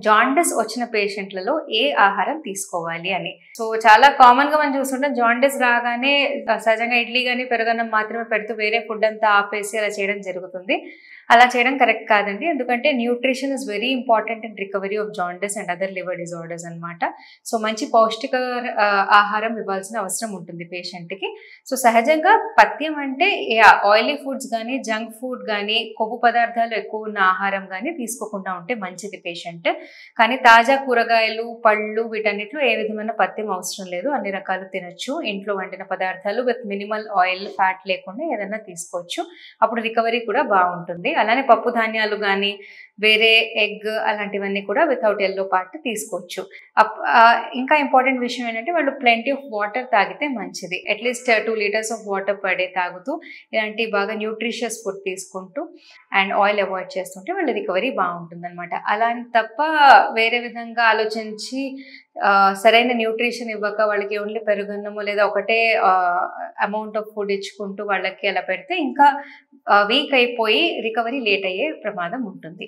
Jaundice వచ్చిన పేషెంట్లలో ఏ ఆహారం తీసుకోవాలి అని. సో చాలా కామన్ గా మనం చూస్తుంటాం, జాండిస్ రాగానే సహజంగా ఇడ్లీ గాని పెరుగన్నం మాత్రమే పెడుతూ వేరే ఫుడ్ అంతా ఆపేసి అలా చేయడం జరుగుతుంది. అలా చేయడం కరెక్ట్ కాదండి. ఎందుకంటే nutrition is very important in recovery of jaundice and other liver disorders అనమాట. సో మంచి పౌష్టిక ఆహారం ఇవ్వాల్సిన అవసరం ఉంటుంది పేషెంట్ కి. సో సహజంగా పథ్యం అంటే ఆయిలీ ఫుడ్స్ కానీ, జంక్ ఫుడ్ కానీ, కొవ్వు పదార్థాలు ఎక్కువ ఉన్న ఆహారం కానీ తీసుకోకుండా ఉంటే మంచిది పేషెంట్. కానీ తాజా కూరగాయలు, పళ్ళు వీటన్నిటిలో ఏ విధమైన పథ్యం అవసరం లేదు. అన్ని రకాలు తినొచ్చు. ఇంట్లో వండిన పదార్థాలు విత్ మినిమల్ ఆయిల్, ఫ్యాట్ లేకుండా ఏదైనా తీసుకోవచ్చు. అప్పుడు రికవరీ కూడా బాగుంటుంది. అలానే పప్పు ధాన్యాలు కానీ, వేరే ఎగ్ అలాంటివన్నీ కూడా వితౌట్ ఎల్లో పార్ట్ తీసుకోవచ్చు. ఇంకా ఇంపార్టెంట్ విషయం ఏంటంటే వాళ్ళు ప్లెంటీ ఆఫ్ వాటర్ తాగితే మంచిది. At least 2 litres of water per day తాగుతూ ఇలాంటి బాగా న్యూట్రిషియస్ ఫుడ్ తీసుకుంటూ అండ్ ఆయిల్ అవాయిడ్ చేస్తుంటే వాళ్ళ రికవరీ బాగుంటుంది అనమాట. అలా తప్ప వేరే విధంగా ఆలోచించి సరైన న్యూట్రిషన్ ఇవ్వక వాళ్ళకి ఓన్లీ పెరుగన్నము లేదా ఒకటే అమౌంట్ ఆఫ్ ఫుడ్ ఇచ్చుకుంటూ వాళ్ళకి అలా పెడితే ఇంకా వీక్ అయిపోయి రికవరీ లేట్ అయ్యే ప్రమాదం ఉంటుంది.